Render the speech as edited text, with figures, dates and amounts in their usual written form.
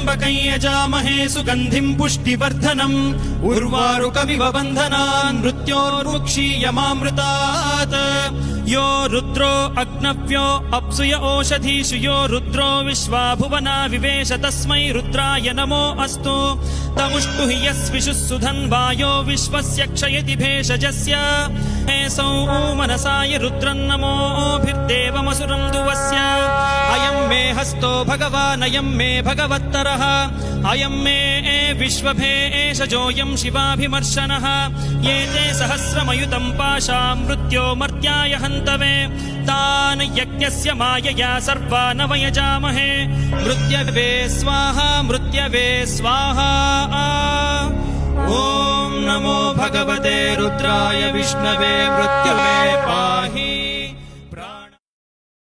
त्र्यम्बकं यजामहे सुगन्धिं पुष्टिवर्धनम् उर्वारुकमिव बन्धनान् मृत्योर्मुक्षीयमामृतात् यो रुद्रो अग्नव्यो अप्सुय ओषधीषु यो रुद्रो विश्वा भुवना विवेश तस्मै रुद्राय नमो अस्तु तमुष्टु हि यस्विषुः सुधन्वायो विश्वस्य क्षयति भेषजस्य हेसौ मनसाय रुद्रन्नमोभिर्देवमसुरं दुवस्य अयं मे हस्तो भगवानयं मे भगवत्तरः अयं मे विश्वभेषजोऽयं शिवाभिमर्शनः ये ते सहस्रमयुतं पाशां मृत्यो मर्त्याय हन्तवे तान् यज्ञस्य मायया सर्वान् वयजामहे मृत्यवे स्वाहा मृत्यवे स्वाहा ॐ नमो भगवते रुद्राय विष्णवे मृत्यवे पाहि।